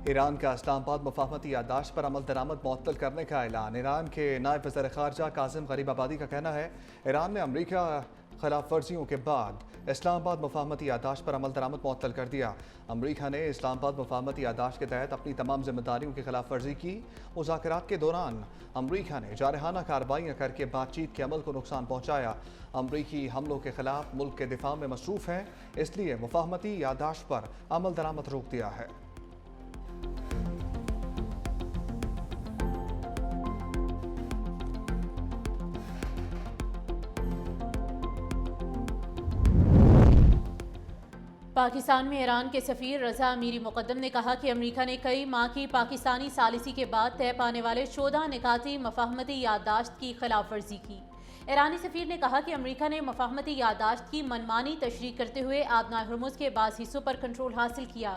Iran का इस्लामाबाद मुफाहमती याददाश्त पर अमल दरामद मुअत्तल करने का ऐलान। ईरान के नायब वज़ीर ख़ारजा कासिम गरीबाबादी का कहना है, ईरान ने अमरीका खिलाफ वर्जियों के बाद इस्लामाबाद मुफाहमती याददाश्त पर अमल दरामद मुअत्तल कर दिया। अमरीका ने इस्लामाबाद मुफाहमती याददाश्त के तहत अपनी तमाम जिम्मेदारियों की खिलाफ वर्जी की। मुज़ाकरात के दौरान अमरीका ने जारहाना कार्रवाइयाँ करके बातचीत के अमल को नुकसान पहुँचाया। अमरीकी हमलों के खिलाफ मुल्क के दिफा में मसरूफ़ है, इसलिए मुफाहमती याददाश्त पर अमल दरामद रोक दिया है। पाकिस्तान में ईरान के सफ़ीर रज़ा अमीरी मुक़द्दम ने कहा कि अमरीका ने कई माह की पाकिस्तानी सालिसी के बाद तय पाने वाले 14 निकाती मफाहमती याददाश्त की खिलाफ वर्जी की। ईरानी सफ़ीर ने कहा कि अमरीका ने मफाहमती याददाश्त की मनमानी तशरीह करते हुए आबना हुर्मुज़ के बाज़ हिस्सों पर कंट्रोल हासिल किया।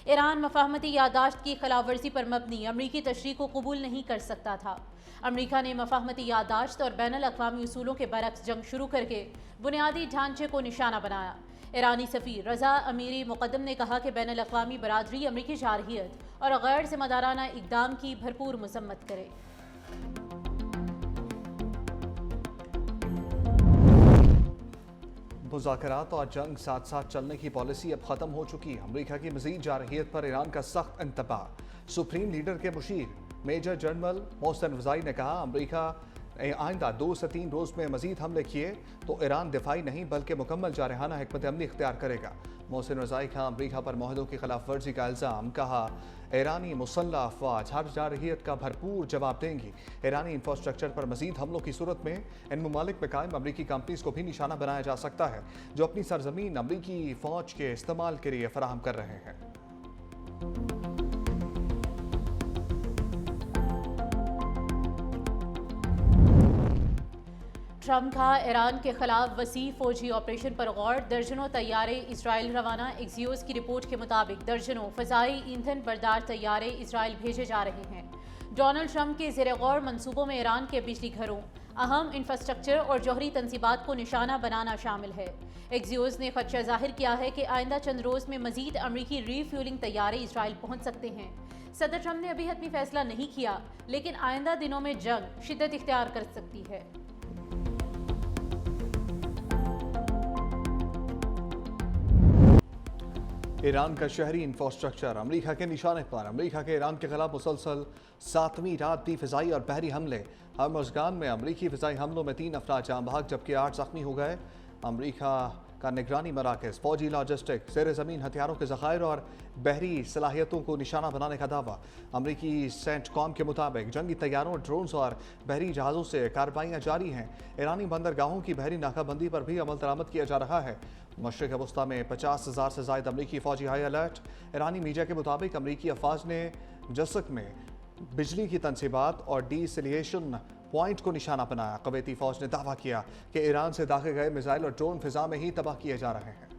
ईरान मफाहमती याददाश्त की खिलाफ वर्जी पर मबनी अमरीकी तशरीह को कबूल नहीं कर सकता था। अमरीका ने मफाहमती याददाश्त और बैनुल अक़वामी उसूलों के बरक्स जंग शुरू करके बुनियादी ढांचे को निशाना बनाया। ईरानी सफ़ीर रज़ा अमीरी मुक़द्दम ने कहा कि बैनुल अक़वामी बरादरी अमरीकी जारहियत और गैर ज़िम्मेदाराना इक़दाम की भरपूर मज़म्मत करे। मुज़ाकरात और जंग साथ साथ चलने की पॉलिसी अब ख़त्म हो चुकी है। अमरीका की मज़ीद जारहियत पर ईरान का सख्त इंतबाह। सुप्रीम लीडर के मुशीर मेजर जनरल मोहसिन रज़ाई ने कहा, अमरीका आइंदा 2 से 3 रोज़ में मज़ीद हमले किए तो ईरान दिफाई नहीं बल्कि मुकम्मल जारहाना हिकमत अमली इख्तियार करेगा। मोहसिन रज़ाई का अमरीका पर माहदों की खिलाफ वर्जी का इल्ज़ाम। कहा, ईरानी मुसल्लह अफवाज हर जारहियत का भरपूर जवाब देंगी। ईरानी इंफ्रास्ट्रक्चर पर मज़ीद हमलों की सूरत में इन ममालिक में कायम अमरीकी कंपनीज़ को भी निशाना बनाया जा सकता है, जो अपनी सरजमीन अमरीकी फ़ौज के इस्तेमाल के लिए फराहम कर रहे हैं। ट्रंप का ईरान के खिलाफ वसी फौजी ऑपरेशन पर गौर। दर्जनों तैयारे इसराइल रवाना। एक्सियोस की रिपोर्ट के मुताबिक दर्जनों फ़ज़ाई ईंधन बरदार तैयारे इसराइल भेजे जा रहे हैं। डोनाल्ड ट्रंप के ज़ेर गौर मंसूबों में ईरान के बिजली घरों, अहम इंफ्रास्ट्रक्चर और जौहरी तनसीबात को निशाना बनाना शामिल है। एक्सियोस ने खदशा जाहिर किया है कि आइंदा चंद रोज़ में मजीद अमरीकी रीफ्यूलिंग तैयारे इसराइल पहुँच सकते हैं। सदर ट्रंप ने अभी हतमी फैसला नहीं किया, लेकिन आइंदा दिनों में जंग शिद्दत इख्तियार कर सकती है। ईरान का शहरी इंफ्रास्ट्रक्चर अमरीका के निशाने पर। अमरीका के ईरान के खिलाफ मुसलसल 7वीं रात भी फ़िज़ाई और बहरी हमले। हर्मुज़गान में अमरीकी फ़िज़ाई हमलों में 3 अफराद जाँ बहक जबकि 8 ज़ख्मी हो गए। अमरीका का निगरानी मराकज़ फ़ौजी लॉजिस्टिक, ज़ेर ज़मीन हथियारों के ज़खायर और बहरी सलाहियतों को निशाना बनाने का दावा। अमरीकी सेंटकॉम के मुताबिक जंगी तैयारों, ड्रोन्स और बहरी जहाज़ों से कार्रवाइयाँ जारी हैं। ईरानी बंदरगाहों की बहरी नाकाबंदी पर भी अमल दरामद किया जा रहा है। मशरिक़ वस्ता में 50,000 से ज़ायद अमरीकी फ़ौजी हाई अलर्ट। ईरानी मीडिया के मुताबिक अमरीकी अफवाज ने जसक में बिजली की तनसीबात और डीसिलिएशन पॉइंट को निशाना बनाया। कुवैती फ़ौज ने दावा किया कि ईरान से दागे गए मिसाइल और ड्रोन फ़िज़ा में ही तबाह किए जा रहे हैं।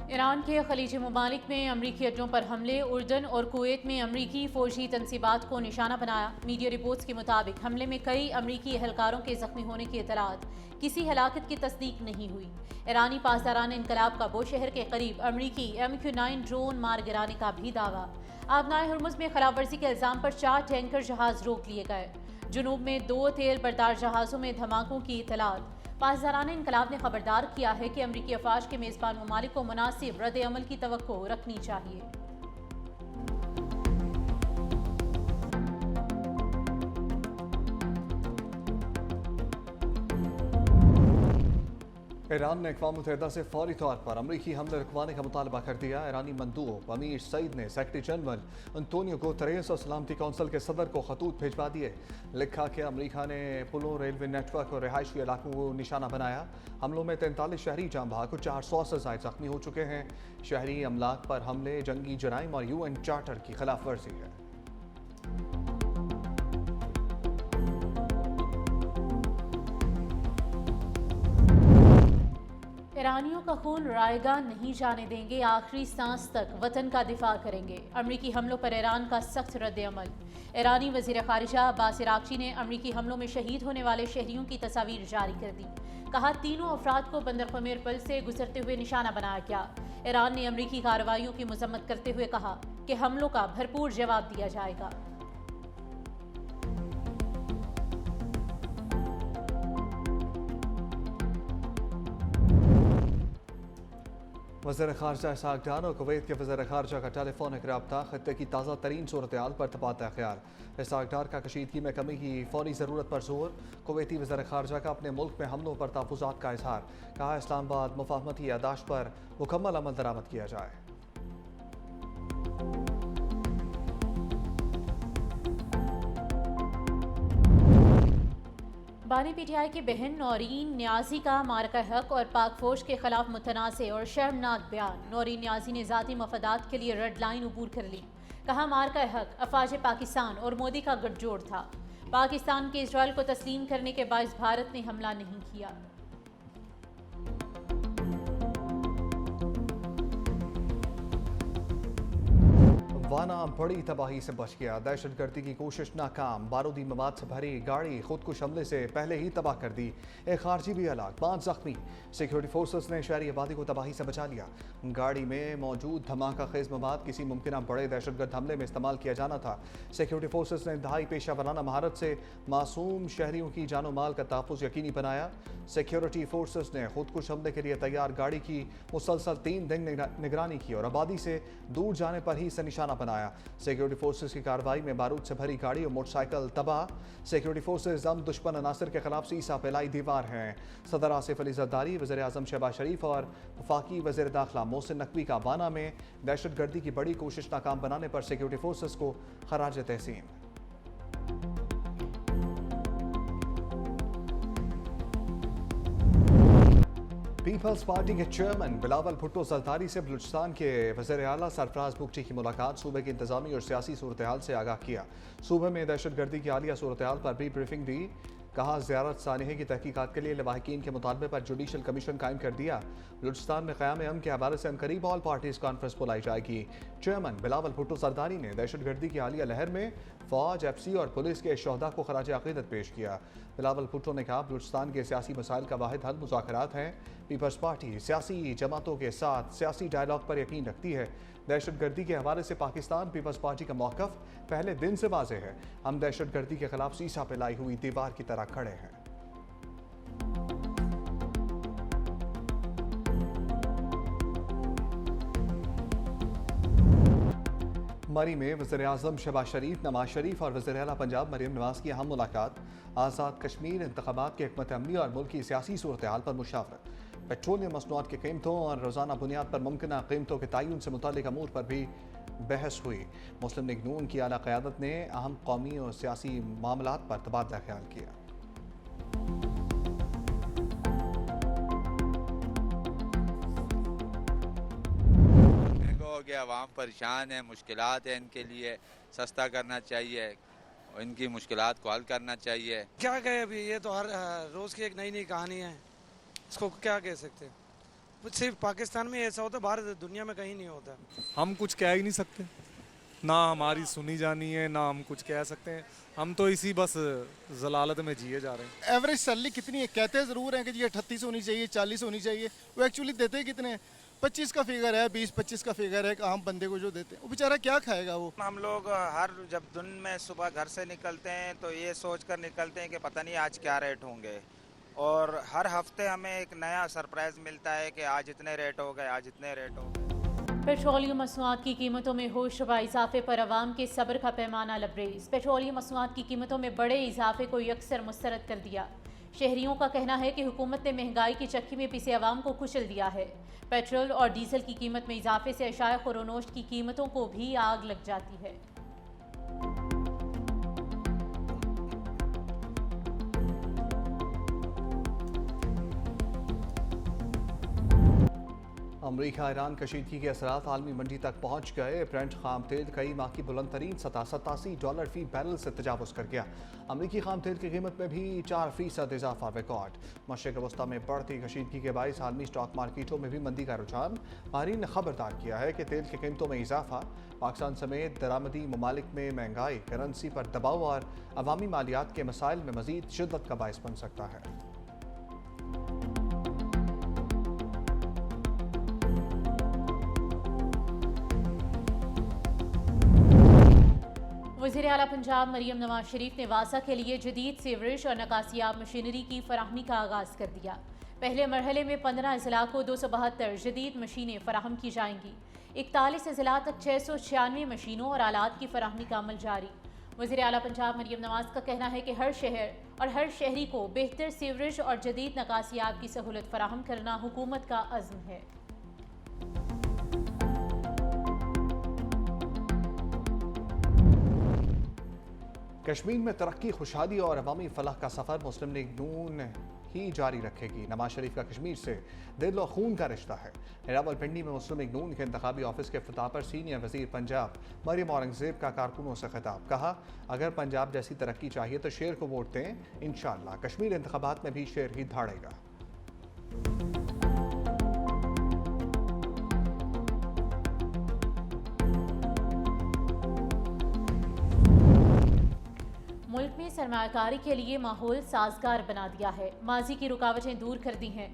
ईरान के खलीजी ममालिक में अमरीकी अड्डों पर हमले। उर्दन और कुवैत में अमरीकी फ़ौजी तनसीबात को निशाना बनाया। मीडिया रिपोर्ट्स के मुताबिक हमले में कई अमरीकी एहलकारों के ज़ख्मी होने की इतलात, किसी हलाकत की तस्दीक नहीं हुई। ईरानी पासदारान इनकलाब का बोशहर के करीब अमरीकी MQ-9 ड्रोन मार गिराने का भी दावा। आबनाए हुर्मुज़ में खिलाफ वर्जी के इल्ज़ाम पर 4 टैंकर जहाज़ रोक लिए गए। जुनूब में 2 तेल बरदार जहाज़ों में धमाकों की इतलात। पासदारान इनकलाब ने खबरदार किया है कि अमरीकी अफवाज के मेज़बान ममालिक को मुनासिब रद्द अमल की तवक्को रखनी चाहिए। ईरान ने अक़वाम मुत्तहिदा से फौरी तौर पर अमरीकी हमले रुकवाने का मुतालबा कर दिया। ईरानी मंदूब अमीर सईद ने सेक्रेटरी जनरल अंतोनियो गुतेरेस और सलामती कौंसिल के सदर को खतूत भिजवा दिए। लिखा कि अमरीका ने पुलों, रेलवे नेटवर्क और रिहायशी इलाकों को निशाना बनाया। हमलों में 43 शहरी जाँ बहक और 400 से ज़ायद ज़ख्मी हो चुके हैं। शहरी अमलाक पर हमले जंगी जराइम और UN चार्टर की खिलाफ वर्जी है। ईरानियों का खून रायगा नहीं जाने देंगे, आखिरी सांस तक वतन का दिफा करेंगे। अमरीकी हमलों पर ईरान का सख्त रद्द अमल। ईरानी वज़ीर ख़ारिजा अब्बास इराक़ची ने अमरीकी हमलों में शहीद होने वाले शहरियों की तस्वीर जारी कर दी। कहा, तीनों अफराद को बंदर क़मीर पुल से गुजरते हुए निशाना बनाया गया। ईरान ने अमरीकी कार्रवाइयों की मजम्मत करते हुए कहा कि हमलों का भरपूर जवाब दिया जाएगा। वज़ीर ख़ारजा इसहाक़ डार और कुवैत के वज़ीर ख़ारजा का टेलीफोनिक रब्ता खत्ते की ताज़ा तरीन सूरत-ए-हाल पर तबादला ख्याल। इसहाक़ डार का कशीदगी में कमी की फ़ौरी ज़रूरत पर जोर। कुवैती वज़ीर ख़ारजा का अपने मुल्क में हमलों पर तहफ़्फ़ुज़ात का इज़हार। कहा, इस्लामाबाद मुफ़ाहमती यादाश्त पर मुकम्मल अमल दरामद किया जाए। बानी पीटीआई की बहन नौरीन न्याजी का मार्का हक और पाक फौज के खिलाफ मुतनाज़ और शर्मनाक बयान। नौरीन न्याजी ने ज़ाती मफादात के लिए रेड लाइन अबूर कर ली। कहा, मार्का हक अफवाज पाकिस्तान और मोदी का गठजोड़ था। पाकिस्तान के इसराइल को तस्लीम करने के बायस भारत ने हमला नहीं किया। वाना बड़ी तबाही से बच गया। दहशतगर्दी की कोशिश नाकाम। बारूदी मवाद से भरी गाड़ी खुदकुश हमले से पहले ही तबाह कर दी। एक खारजी भी हलाक, 5 जख्मी। सिक्योरिटी फोर्सेस ने शहरी आबादी को तबाही से बचा लिया। गाड़ी में मौजूद धमाका खेज मवाद किसी मुमकिन बड़े दहशतगर्द हमले में इस्तेमाल किया जाना था। सिक्योरिटी फोर्सेस ने इंतहाई पेशा वराना महारत से मासूम शहरियों की जानो माल का तहफ़्फ़ुज़ यकीनी बनाया। सिक्योरिटी फोर्सेस ने खुदकुश हमले के लिए तैयार गाड़ी की मुसलसल 3 दिन निगरानी की और आबादी से दूर जाने पर ही इसे निशाना बनाया। सिक्योरिटी फोर्सेस की कार्रवाई में बारूद से भरी गाड़ी और मोटरसाइकिल तबाह। सिक्योरिटी फोर्सेस हम दुश्मन अनासर के खिलाफ सीसा फैलाई दीवार हैं। सदर आसिफ अली जरदारी, वज़ीर आज़म शहबाज शरीफ और वफाकी वज़ीर दाखिला मोहसिन नकवी का वाना में दहशतगर्दी की बड़ी कोशिश नाकाम बनाने पर सिक्योरिटी फोर्सेस को खराज तहसीन। पीपल्स पार्टी के चेयरमैन बिलावल भुट्टो जरदारी से बलूचिस्तान के वज़ीर आला सरफराज बुगटी की मुलाकात। सूबे की इंतजामी और सियासी सूरत हाल से आगाह किया। सूबे में दहशतगर्दी की हालिया सूरत हाल पर भी ब्रीफिंग दी। कहा, ज़ियारत सानिहे की तहकीकात के लिए लवाहिकीन के मुतालबे पर जुडिशल कमीशन कायम कर दिया। बलूचिस्तान में क़याम अमन के हवाले से अनकरीब ऑल पार्टीज कॉन्फ्रेंस बुलाई जाएगी। चेयरमैन बिलावल भुट्टो जरदारी ने दहशतगर्दी की हालिया लहर में फ़ौज, एफसी और पुलिस के शहदा को खराज अक़ीदत पेश किया। बिलावल भुट्टो ने कहा, बलूचिस्तान के सियासी मसाइल का वाहिद हल मुज़ाकरात हैं। पीपल्स पार्टी सियासी जमातों के साथ सियासी डायलॉग पर यकीन रखती है। दहशतगर्दी के हवाले से पाकिस्तान पीपल्स पार्टी का मौक़िफ़ पहले दिन से वाज़ेह है। हम दहशतगर्दी के खिलाफ सीसा फैलाई हुई दीवार की तरह खड़े हैं। मरी में वज़ीर आज़म शहबाज शरीफ, नवाज शरीफ और वज़ीर आला पंजाब मरीम नवाज की अहम मुलाकात। आज़ाद कश्मीर इंतख़ाबात की हिकमत अमली और मुल्क की सियासी सूरत हाल पर मुशावरत। पेट्रोलियम मसनूआत की कीमतों और रोज़ाना बुनियाद पर मुमकिन कीमतों के तयन से मुताल्लिक़ अमूर पर भी बहस हुई। मुस्लिम लीग नून की आला क़यादत ने अहम कौमी और सियासी मामलात पर तबादला ख्याल किया। कि आवाम परेशान है, मुश्किलात है, इनके लिए सस्ता करना चाहिए, इनकी मुश्किलात को हल करना चाहिए। क्या कहे अभी, ये तो हर रोज़ की एक नई नई कहानी है, इसको क्या कह सकते हैं। सिर्फ पाकिस्तान में ऐसा होता है, बाहर दुनिया में कहीं नहीं होता। हम कुछ कह ही नहीं सकते, ना हमारी सुनी जानी है, ना हम कुछ कह सकते हैं। हम तो इसी बस जलालत में जिए जा रहे हैं। एवरेज सैलरी कितनी है, कहते ज़रूर हैं कि जी 38 होनी चाहिए, 40 होनी चाहिए, वो एक्चुअली देते कितने हैं? 25 का फिगर है, 20-25 का फिगर है, एक आम बंदे को जो देते हैं, वो बेचारा क्या खाएगा वो। हम लोग हर जब दिन में सुबह घर से निकलते हैं तो ये सोच कर निकलते हैं कि पता नहीं आज क्या रेट होंगे, और हर हफ्ते हमें एक नया सरप्राइज़ मिलता है कि आज इतने रेट हो गए, आज इतने रेट हो गए। पेट्रोलियम मसनूआत की कीमतों में होशरुबा इजाफे पर अवाम के सब्र का पैमाना लबरेज। पेट्रोलियम मसनूआत की कीमतों में बड़े इजाफे को यकसर मुस्तरद कर दिया। शहरियों का कहना है कि हुकूमत ने महंगाई की चक्की में पिसे अवाम को कुचल दिया है। पेट्रोल और डीजल की कीमत में इजाफे से अशाया खुरोनोश की कीमतों को भी आग लग जाती है। अमरीका ईरान कशीदगी के असरात आलमी मंडी तक पहुंच गए। ब्रेंट खाम तेल कई माह की बुलंद तरीन सतह $87 फी बैरल से तजावुज़ कर गया। अमरीकी खाम तेल की कीमत में भी 4% इजाफा रिकॉर्ड। मशरिक़ वस्ता में बढ़ती कशीदगी के बायस आलमी स्टॉक मार्केटों में भी मंदी का रुझान। माहिरीन ने खबरदार किया है कि तेल की कीमतों में इजाफा पाकिस्तान समेत दरामदी ममालिक में महंगाई, करेंसी पर दबाव और अवामी मालियात के मसाइल में मज़ीद शिद्दत का बायस बन सकता है। वज़ीर आला पंजाब मरियम नवाज शरीफ ने वासा के लिए जदीद सीवरेज और नकासियाब मशीनरी की फराहमी का आगाज़ कर दिया। पहले मरहले में 15 अजला को 272 जदीद मशीनें फराहम की जाएंगी। 41 अजला तक 696 मशीनों और आलात की फराहमी का अमल जारी। वज़ीर आला पंजाब मरियम नवाज का कहना है कि हर शहर और हर शहरी को बेहतर सीवरेज और जदीद नकासियाब की सहूलत फराहम करना हुकूमत का अज़्म है। कश्मीर में तरक्की, खुशहाली और अवामी फलाह का सफ़र मुस्लिम लीग नून ही जारी रखेगी। नवाज शरीफ का कश्मीर से दिल और खून का रिश्ता है। रावलपिंडी में मुस्लिम लीग नून के इंतखाबी ऑफिस के इफ्तिताह पर सीनियर वजीर पंजाब मरियम औरंगजेब का कारकुनों से खिताब। कहा, अगर पंजाब जैसी तरक्की चाहिए तो शेर को वोट दें, इंशाअल्लाह कश्मीर इंतखाबात में भी शेर ही धाड़ेगा। मुल्क में सरमायाकारी के लिए माहौल साजगार बना दिया है, माजी की रुकावटें दूर कर दी हैं।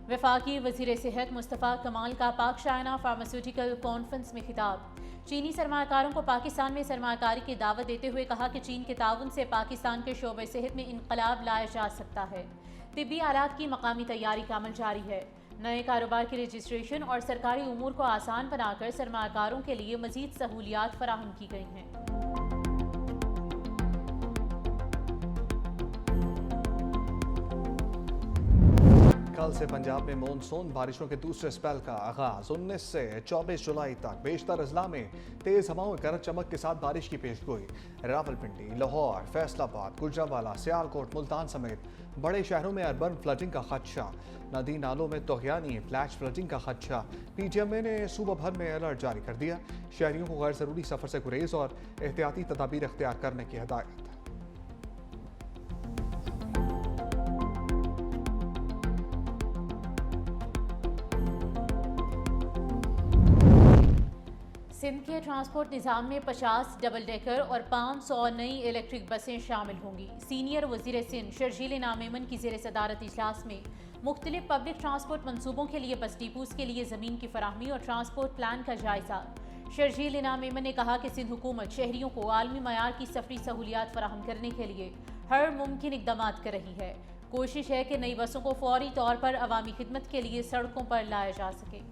वफाकी वजीर सेहत मुस्तफ़ा कमाल का पाक शायना फार्मास्यूटिकल कॉन्फ्रेंस में खिताब। चीनी सरमायाकारों को पाकिस्तान में सरमायाकारी की दावत देते हुए कहा कि चीन के ताउन से पाकिस्तान के शोबे सेहत में इनकलाब लाया जा सकता है। तिब्बी आलात की मकामी तैयारी का अमल जारी है। नए कारोबार की रजिस्ट्रेशन और सरकारी उमूर को आसान बनाकर सरमायाकारों के लिए मजीद सहूलियात फराहम की गई हैं। कल से पंजाब में मानसून बारिशों के दूसरे स्पेल का आगाज। 19 से 24 जुलाई तक बेशतर अजला में तेज हवाओं गरज चमक के साथ बारिश की पेशगोई। रावलपिंडी, लाहौर, फैसलाबाद, गुजरांवाला, सियालकोट, मुल्तान समेत बड़े शहरों में अर्बन फ्लडिंग का खदशा। नदी नालों में तोगयानी, फ्लैश फ्लडिंग का खदशा। PTMA ने सूबा भर में अलर्ट जारी कर दिया। शहरियों को गैर जरूरी सफर से गुरेज और एहतियाती तदाबीर इख्तियार करने की हिदायत। सिंध के ट्रांसपोर्ट निज़ाम में 50 डबल डेकर और 500 नई इलेक्ट्रिक बसें शामिल होंगी। सीनियर वजीर सिंध शर्जील इनाम मेमन की ज़ेर सदारत इजलास में मुख्तलिफ पब्लिक ट्रांसपोर्ट मनसूबों के लिए बस डिपोज़ के लिए ज़मीन की फराहमी और ट्रांसपोर्ट प्लान का जायज़ा। शर्जील इनाम मेमन ने कहा कि सिंध हुकूमत शहरियों को आलमी मयार की सफरी सहूलियात फराहम करने के लिए हर मुमकिन इक़दाम कर रही है। कोशिश है कि नई बसों को फौरी तौर पर अवामी खिदमत के लिए सड़कों पर लाया जा सके।